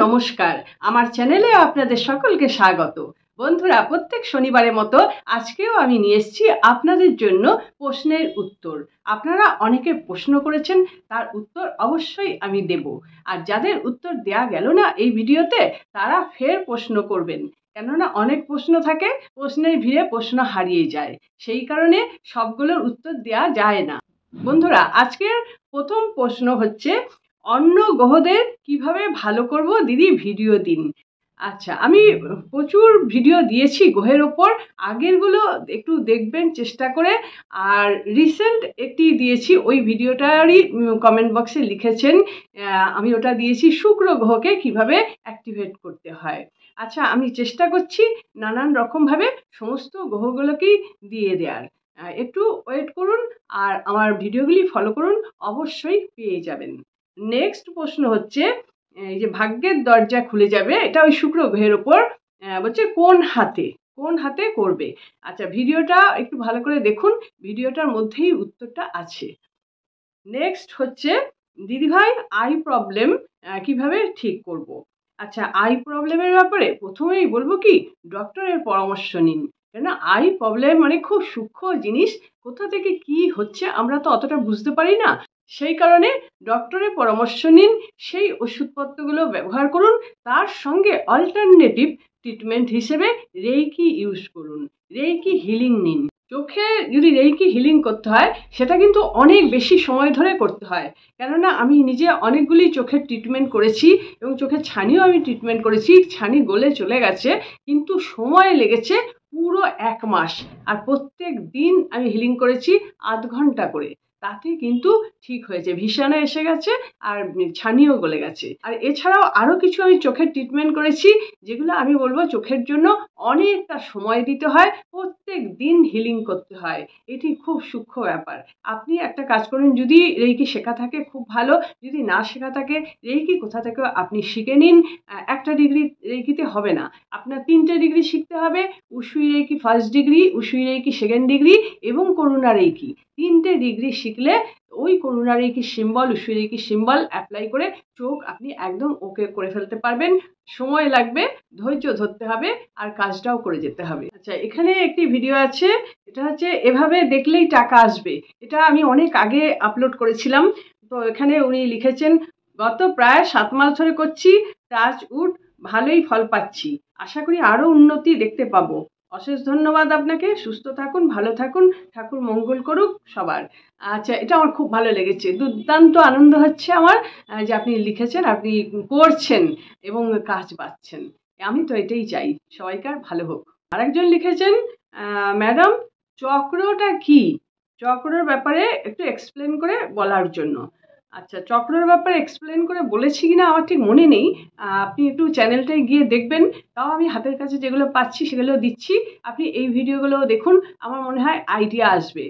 নমস্কার, আমার চ্যানেলে আপনাদের সকলকে স্বাগত। বন্ধুরা, প্রত্যেক শনিবারের মতো আজকেও আমি নিয়ে এসেছি আপনাদের জন্য প্রশ্নের উত্তর। আপনারা অনেকে প্রশ্ন করেছেন, তার উত্তর অবশ্যই আমি দেব। আর যাদের উত্তর দেয়া গেল না এই ভিডিওতে, তারা ফের প্রশ্ন করবেন, কেননা অনেক প্রশ্ন থাকে, প্রশ্নের ভিড়ে প্রশ্ন হারিয়ে যায়, সেই কারণে সবগুলোর উত্তর দেয়া যায় না। বন্ধুরা, আজকের প্রথম প্রশ্ন হচ্ছে, অন্য গ্রহদের কিভাবে ভালো করব দিদি, ভিডিও দিন। আচ্ছা, আমি প্রচুর ভিডিও দিয়েছি গ্রহের ওপর, আগেরগুলো একটু দেখবেন চেষ্টা করে। আর রিসেন্ট একটি দিয়েছি, ওই ভিডিওটারই কমেন্ট বক্সে লিখেছেন, আমি ওটা দিয়েছি শুক্র গ্রহকে কিভাবে অ্যাক্টিভেট করতে হয়। আচ্ছা, আমি চেষ্টা করছি নানান রকমভাবে সমস্ত গ্রহগুলোকেই দিয়ে দেওয়ার। একটু ওয়েট করুন আর আমার ভিডিওগুলি ফলো করুন, অবশ্যই পেয়ে যাবেন। নেক্সট প্রশ্ন হচ্ছে, এই যে ভাগ্যের দরজা খুলে যাবে, এটা ওই শুক্র গ্রহের ওপর বলছে কোন হাতে করবে। আচ্ছা, ভিডিওটা একটু ভালো করে দেখুন, ভিডিওটার মধ্যেই উত্তরটা আছে। নেক্সট হচ্ছে, দিদিভাই আই প্রবলেম কিভাবে ঠিক করব। আচ্ছা, আই প্রবলেমের ব্যাপারে প্রথমেই বলবো কি, ডক্টরের পরামর্শ নিন, কেন আই প্রবলেম মানে খুব সূক্ষ্ম জিনিস, কোথা থেকে কি হচ্ছে আমরা তো অতটা বুঝতে পারি না। সেই কারণে ডক্টরের পরামর্শ নিন, সেই ওষুধপত্রগুলো ব্যবহার করুন, তার সঙ্গে অল্টারনেটিভ ট্রিটমেন্ট হিসেবে রেইকি ইউজ করুন, রেইকি হিলিং নিন। চোখে যদি রেইকি হিলিং করতে হয়, সেটা কিন্তু অনেক বেশি সময় ধরে করতে হয়, কেননা আমি নিজে অনেকগুলি চোখের ট্রিটমেন্ট করেছি এবং চোখের ছানিও আমি ট্রিটমেন্ট করেছি, ছানি গলে চলে গেছে, কিন্তু সময় লেগেছে পুরো 1 মাস। আর প্রত্যেক দিন আমি হিলিং করেছি আধ ঘন্টা করে, তাতে কিন্তু ঠিক হয়েছে, ভিশানে এসে গেছে আর ছানিও গলে গেছে। আর এছাড়াও আরও কিছু আমি চোখের ট্রিটমেন্ট করেছি, যেগুলো আমি বলবো চোখের জন্য অনেকটা সময় দিতে হয়, প্রত্যেক দিন হিলিং করতে হয়, এটি খুব সূক্ষ্ম ব্যাপার। আপনি একটা কাজ করুন, যদি রেইকি শেখা থাকে খুব ভালো, যদি না শেখা থাকে রেইকি কোথা থেকে আপনি শিখে নিন। একটা ডিগ্রি রেইকিতে হবে না, আপনার 3টে ডিগ্রি শিখতে হবে, Usui reiki first degree, Usui reiki second degree এবং করুণা রেইকি। 3টে ডিগ্রি শিখলে ওই Karuna reiki symbol, Usui reiki symbol apply করে চোখ আপনি একদম ওকে করে ফেলতে পারবেন। সময় লাগবে, ধৈর্য ধরতে হবে, আর কাজটাও করে যেতে হবে। আচ্ছা, এখানে একটি ভিডিও আছে, এটা হচ্ছে এভাবে দেখলেই টাকা আসবে, এটা আমি অনেক আগে আপলোড করেছিলাম। তো এখানে উনি লিখেছেন, গত প্রায় 7 মাস ধরে করছি, টাচ উড ভালোই ফল পাচ্ছি, আশা করি আরও উন্নতি দেখতে পাবো। অশেষ ধন্যবাদ আপনাকে, সুস্থ থাকুন, ভালো থাকুন, ঠাকুর মঙ্গল করুক সবার। আচ্ছা, এটা আমার খুব ভালো লেগেছে, দুর্দান্ত আনন্দ হচ্ছে আমার যে আপনি লিখেছেন, আপনি করছেন এবং কাজ পাচ্ছেন। আমি তো এটাই চাই, সবাইকার ভালো হোক। আরেকজন লিখেছেন, ম্যাডাম চক্রটা কি, চক্রের ব্যাপারে একটু এক্সপ্লেন করে বলার জন্য। আচ্ছা, চক্রের ব্যাপারে এক্সপ্লেন করে বলেছি কিনা আমার ঠিক মনে নেই, আপনি একটু চ্যানেলটায় গিয়ে দেখবেন, তাও আমি হাতের কাছে যেগুলো পাচ্ছি সেগুলো দিচ্ছি, আপনি এই ভিডিওগুলো দেখুন, আমার মনে হয় আইডিয়া আসবে।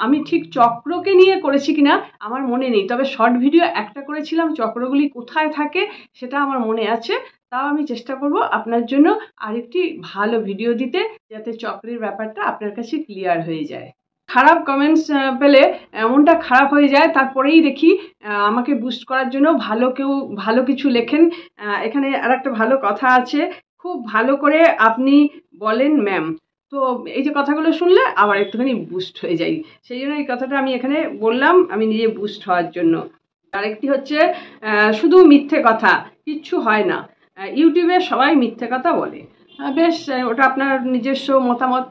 আমি ঠিক চক্রকে নিয়ে করেছি কিনা আমার মনে নেই, তবে শর্ট ভিডিও একটা করেছিলাম, চক্রগুলি কোথায় থাকে সেটা আমার মনে আছে। তাও আমি চেষ্টা করব আপনার জন্য আরেকটি ভালো ভিডিও দিতে, যাতে চক্রের ব্যাপারটা আপনার কাছে ক্লিয়ার হয়ে যায়। খারাপ কমেন্টস পেলে মনটা খারাপ হয়ে যায়, তারপরেই দেখি আমাকে বুস্ট করার জন্য ভালো কিছু লেখেন। এখানে আর একটা ভালো কথা আছে, খুব ভালো করে আপনি বলেন ম্যাম। তো এই যে কথাগুলো শুনলে আবার একটুখানি বুস্ট হয়ে যাই, সেই জন্য এই কথাটা আমি এখানে বললাম, আমি নিজে বুস্ট হওয়ার জন্য। আরেকটি হচ্ছে, শুধু মিথ্যে কথা, কিচ্ছু হয় না, ইউটিউবে সবাই মিথ্যে কথা বলে। বেশ, ওটা আপনার নিজস্ব মতামত,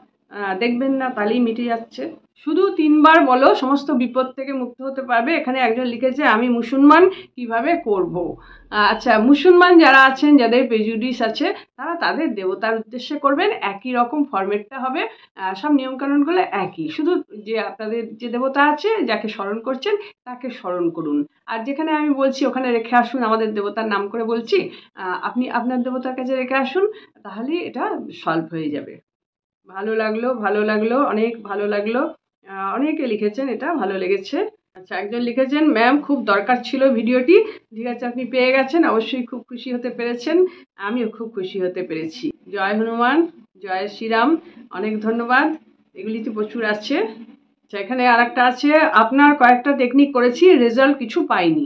দেখবেন না তাহলেই মিটে যাচ্ছে। শুধু 3 বার বলো, সমস্ত বিপদ থেকে মুক্ত হতে পারবে। এখানে একজন লিখেছে, আমি মুসলমান, কিভাবে করব। আচ্ছা, মুসলমান যারা আছেন, যাদের প্রেজুডিস আছে, তারা তাদের দেবতার উদ্দেশ্যে করবেন, একই রকম ফরম্যাটটা হবে, সব নিয়মকানুনগুলো একই, শুধু যে আপনাদের যে দেবতা আছে যাকে স্মরণ করছেন তাকে স্মরণ করুন। আর যেখানে আমি বলছি ওখানে রেখে আসুন, আমাদের দেবতার নাম করে বলছি, আপনি আপনার দেবতার কাছে রেখে আসুন, তাহলেই এটা সলভ হয়ে যাবে। ভালো লাগলো, অনেক ভালো লাগলো। অনেকে লিখেছেন, এটা ভালো লেগেছে। আচ্ছা, একজন লিখেছেন, ম্যাম খুব দরকার ছিল ভিডিওটি, ঠিক আছে আপনি পেয়ে গেছেন, অবশ্যই খুব খুশি হতে পেরেছেন, আমিও খুব খুশি হতে পেরেছি। জয় হনুমান, জয় শ্রীরাম, অনেক ধন্যবাদ, এগুলিতে প্রচুর আছে। আচ্ছা, এখানে আর একটা আছে, আপনার কয়েকটা টেকনিক করেছি, রেজাল্ট কিছু পাইনি।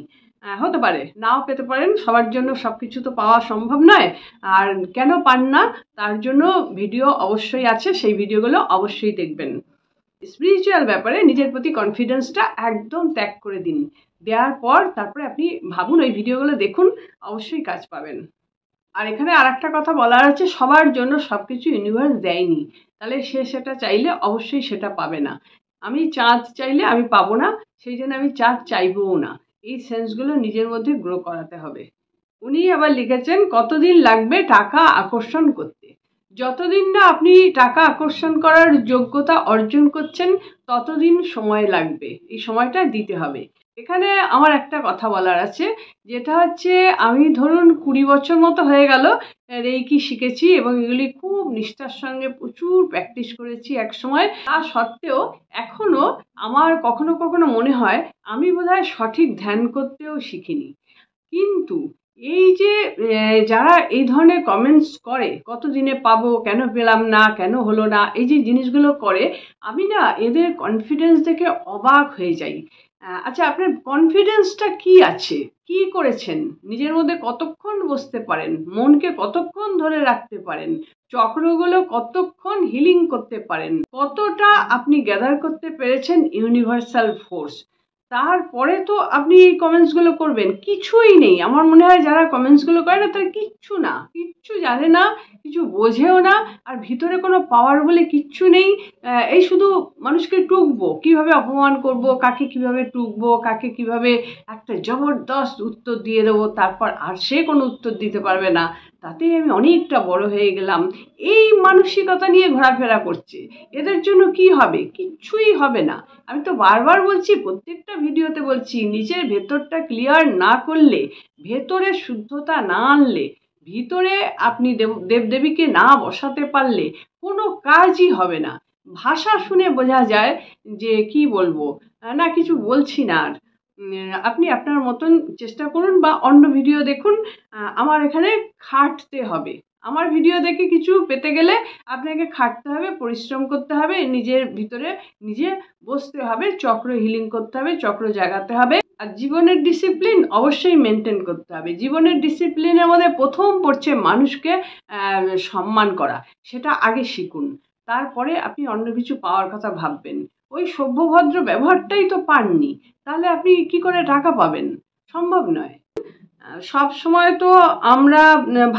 হতে পারে, নাও পেতে পারেন। সবার জন্য সব কিছু তো পাওয়া সম্ভব নয়। আর কেন পান না তার জন্য ভিডিও অবশ্যই আছে, সেই ভিডিওগুলো অবশ্যই দেখবেন। স্পিরিচুয়াল ব্যাপারে নিজের প্রতি কনফিডেন্সটা একদম ত্যাগ করে দিন। দেওয়ার পর তারপরে আপনি ভাবুন, ওই ভিডিওগুলো দেখুন, অবশ্যই কাজ পাবেন। আর এখানে আর একটা কথা বলার আছে, সবার জন্য সব কিছু ইউনিভার্স দেয়নি, তাহলে সে সেটা চাইলে অবশ্যই সেটা পাবে না। আমি চাঁদ চাইলে আমি পাবো না, সেই জন্য আমি চাঁদ চাইবও না। এই সেন্সগুলো নিজের মধ্যে গ্রো করাতে হবে। উনি আবার লিখেছেন, কতদিন লাগবে টাকা আকর্ষণ করতে? যতদিন না আপনি টাকা আকর্ষণ করার যোগ্যতা অর্জন করছেন ততদিন সময় লাগবে, এই সময়টা দিতে হবে। এখানে আমার একটা কথা বলার আছে, যেটা হচ্ছে আমি ধরুন 20 বছর মতো হয়ে গেল রেইকি শিখেছি এবং এগুলি খুব নিষ্ঠার সঙ্গে প্রচুর প্র্যাকটিস করেছি এক সময়। তা সত্ত্বেও এখনো আমার কখনো কখনো মনে হয় আমি বোধহয় সঠিক ধ্যান করতেও শিখিনি। কিন্তু এই যে যারা এই ধরনের কমেন্টস করে, কতদিনে পাবো, কেন পেলাম না, কেন হলো না, এই যে জিনিসগুলো করে, আমি না এদের কনফিডেন্স দেখে অবাক হয়ে যাই। আচ্ছা, আপনার কনফিডেন্সটা কি আছে, কি করেছেন, নিজের মধ্যে কতক্ষণ বসতে পারেন, মনকে কতক্ষণ ধরে রাখতে পারেন, চক্রগুলো কতক্ষণ হিলিং করতে পারেন, কতটা আপনি গ্যাদার করতে পেরেছেন ইউনিভার্সাল ফোর্স, তারপরে তো আপনি এই কমেন্টসগুলো করবেন। কিছুই নেই, আমার মনে হয় যারা কমেন্টসগুলো করে না তারা কিচ্ছু না, কিচ্ছু জানে না, কিছু বোঝেও না, আর ভিতরে কোনো পাওয়ার বলে কিচ্ছু নেই। এই শুধু মানুষকে টুকবো, কিভাবে অপমান করব, কাকে কিভাবে টুকবো, কাকে কিভাবে একটা জবরদস্ত উত্তর দিয়ে দেবো, তারপর আর সে কোনো উত্তর দিতে পারবে না, তাতেই আমি অনেকটা বড় হয়ে গেলাম, এই মানসিকতা নিয়ে ঘোরাফেরা করছে। এদের জন্য কি হবে? কিচ্ছুই হবে না। আমি তো বারবার বলছি, প্রত্যেকটা ভিডিওতে বলছি, নিজের ভেতরটা ক্লিয়ার না করলে, ভেতরে শুদ্ধতা না আনলে, ভিতরে আপনি দেবদেবীকে না বসাতে পারলে কোনো কাজই হবে না। ভাষা শুনে বোঝা যায় যে কি বলবো, না কিছু বলছি না আর। আপনি আপনার মতন চেষ্টা করুন বা অন্য ভিডিও দেখুন। আমার এখানে খাটতে হবে, আমার ভিডিও দেখে কিছু পেতে গেলে আপনাকে খাটতে হবে, পরিশ্রম করতে হবে, নিজের ভিতরে নিজে বসতে হবে, চক্র হিলিং করতে হবে, চক্র জাগাতে হবে। আর জীবনের ডিসিপ্লিন অবশ্যই মেনটেন করতে হবে। জীবনের ডিসিপ্লিনের মধ্যে প্রথম পড়ছে মানুষকে সম্মান করা, সেটা আগে শিখুন, তারপরে আপনি অন্য কিছু পাওয়ার কথা ভাববেন। ওই সভ্যভদ্র ব্যবহারটাই তো পাননি, তাহলে আপনি কি করে টাকা পাবেন? সম্ভব নয়। সব সময় তো আমরা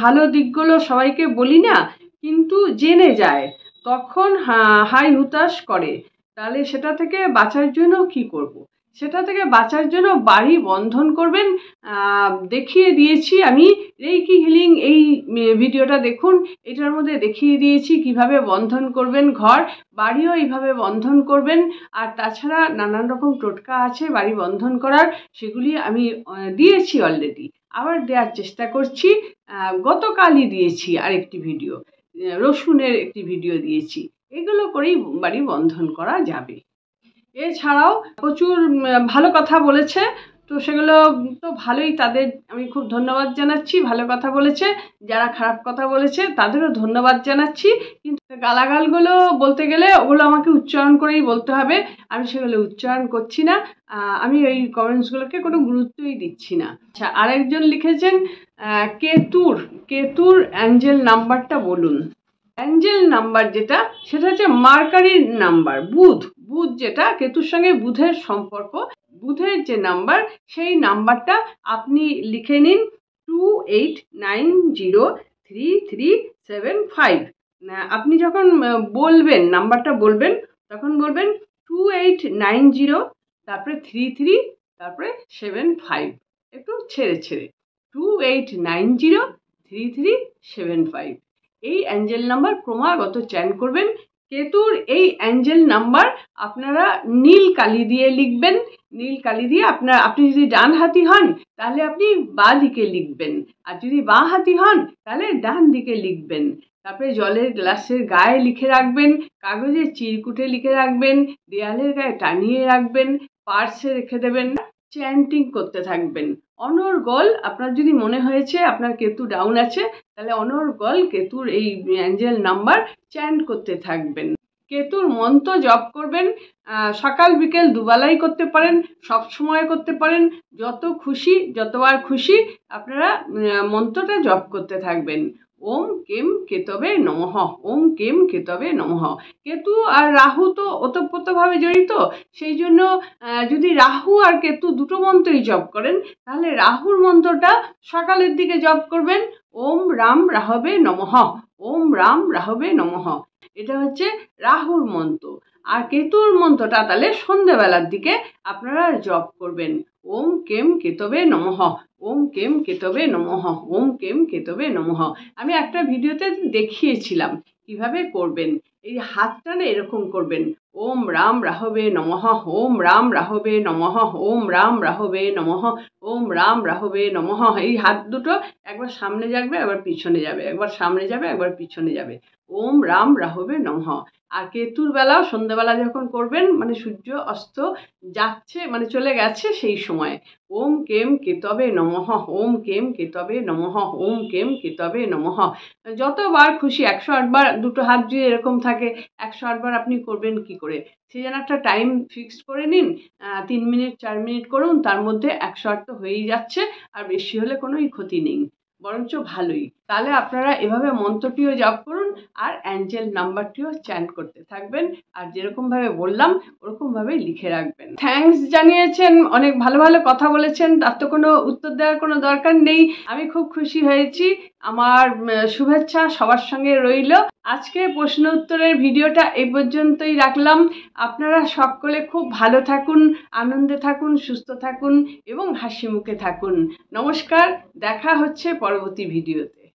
ভালো দিকগুলো সবাইকে বলি না, কিন্তু জেনে যায়, তখন হাই হুতাশ করে। তাহলে সেটা থেকে বাঁচার জন্য কি করব? সেটা থেকে বাঁচার জন্য বাড়ি বন্ধন করবেন। দেখিয়ে দিয়েছি আমি, রেইকি হিলিং এই ভিডিওটা দেখুন, এটার মধ্যে দেখিয়ে দিয়েছি কিভাবে বন্ধন করবেন ঘর, বাড়িও এইভাবে বন্ধন করবেন। আর তাছাড়া নানান রকম টোটকা আছে বাড়ি বন্ধন করার, সেগুলি আমি দিয়েছি অলরেডি, আবার দেওয়ার চেষ্টা করছি। গতকালই দিয়েছি আরেকটি ভিডিও, রসুনের একটি ভিডিও দিয়েছি। এগুলো করেই বাড়ি বন্ধন করা যাবে। এছাড়াও প্রচুর ভালো কথা বলেছে, তো সেগুলো তো ভালোই, তাদের আমি খুব ধন্যবাদ জানাচ্ছি। ভালো কথা বলেছে, যারা খারাপ কথা বলেছে তাদেরও ধন্যবাদ জানাচ্ছি। কিন্তু গালাগালগুলো বলতে গেলে ওগুলো আমাকে উচ্চারণ করেই বলতে হবে, আমি সেগুলো উচ্চারণ করছি না। আমি এই কমেন্টসগুলোকে কোনো গুরুত্বই দিচ্ছি না। আচ্ছা, আরেকজন লিখেছেন, কেতুর অ্যাঞ্জেল নাম্বারটা বলুন। অ্যাঞ্জেল নাম্বার যেটা, সেটা হচ্ছে মার্কারির নাম্বার, বুধ যেটা, কেতুর সঙ্গে বুধের সম্পর্ক, বুধের যে নাম্বার, সেই নাম্বারটা আপনি লিখে নিন 28903375। আপনি যখন বলবেন, নাম্বারটা বলবেন, তখন বলবেন 2890, তারপরে 33, তারপরে 75, একটু ছেড়ে 28903375। এই অ্যাঞ্জেল নাম্বার ক্রমাগত চ্যান করবেন। কেতুর এই অ্যাঞ্জেল নাম্বার আপনারা নীল কালি দিয়ে লিখবেন। নীল কালি দিয়ে আপনি যদি ডান হাতি হন তাহলে আপনি বাঁ দিকে লিখবেন, আর যদি বাঁ হাতি হন তাহলে ডান দিকে লিখবেন। তারপরে জলের গ্লাসের গায়ে লিখে রাখবেন, কাগজে চিরকুটে লিখে রাখবেন, দেয়ালের গায়ে টানিয়ে রাখবেন, পার্সে রেখে দেবেন, চ্যান্টিং করতে থাকবেন অনর্গল। আপনার যদি মনে হয়েছে আপনার কেতু ডাউন আছে, তাহলে অনর্গল কেতুর এই অ্যাঞ্জেল নাম্বার চ্যান্ট করতে থাকবেন। কেতুর মন্ত্র জপ করবেন। সকাল বিকেল দুবেলাই করতে পারেন, সব সময় করতে পারেন, যত খুশি যতবার খুশি আপনারা মন্ত্রটা জপ করতে থাকবেন। ওম কেম কেতবে নমঃ, ওম কেম কেতবে নমঃ। কেতু আর রাহু তো ওতপ্রোতভাবে জড়িত, সেই জন্য যদি রাহু আর কেতু দুটো মন্ত্রই জপ করেন তাহলে রাহুর মন্ত্রটা সকালের দিকে জপ করবেন, ওম রাম রাহবে নমঃ, ওম রাম রাহবে নমঃ। এটা হচ্ছে রাহুর মন্ত্র। আর কেতুর মন্ত্রটা তাহলে সন্ধ্যেবেলার দিকে আপনারা জপ করবেন, ওম কেম কেতবে নমঃ, ওম কেম কেতবে নমঃ, ওম কেম কেতবে নমঃ। আমি একটা ভিডিওতে দেখিয়েছিলাম কিভাবে করবেন। এই হাতটা না এরকম করবেন, ওম রাম রাহবে নমঃ, ওম রাম রাহবে নমঃ, ওম রাম রাহবে নমঃ, ওম রাম রাহবে নমঃ। এই হাত দুটো একবার সামনে যাবে একবার পিছনে যাবে, একবার সামনে যাবে একবার পিছনে যাবে, ওম রাম রাহবে নমঃ। আর কেতুর বেলাও সন্ধ্যাবেলা যখন করবেন, মানে সূর্য অস্ত যাচ্ছে মানে চলে গেছে সেই সময়, ওম কেম কেতবে নমঃ, ওম কেম কেতবে নমঃ, ওম কেম কেতবে নমঃ। যতবার খুশি 108 বার, দুটো হাত যদি এরকম থাকে 108 বার আপনি করবেন কি করে, সেই জন্য একটা টাইম ফিক্সড করে নিন, 3 মিনিট 4 মিনিট করুন, তার মধ্যে 108 তো হয়েই যাচ্ছে, আর বেশি হলে কোনোই ক্ষতি নেই, বরঞ্চ ভালোই। তাহলে আপনারা এভাবে মন্ত্রটিও জপ করুন আর অ্যাঞ্জেল নাম্বারটিও চ্যান্ট করতে থাকবেন, আর যেরকমভাবে বললাম ওরকমভাবেই লিখে রাখবেন। থ্যাঙ্কস জানিয়েছেন, অনেক ভালো ভালো কথা বলেছেন, তার তো কোনো উত্তর দেওয়ার কোনো দরকার নেই। আমি খুব খুশি হয়েছি, আমার শুভেচ্ছা সবার সঙ্গে রইল। আজকে প্রশ্ন উত্তরের ভিডিওটা এই পর্যন্তই রাখলাম। আপনারা সকলে খুব ভালো থাকুন, আনন্দে থাকুন, সুস্থ থাকুন এবং হাসি মুখে থাকুন। নমস্কার, দেখা হচ্ছে পরবর্তী ভিডিওতে।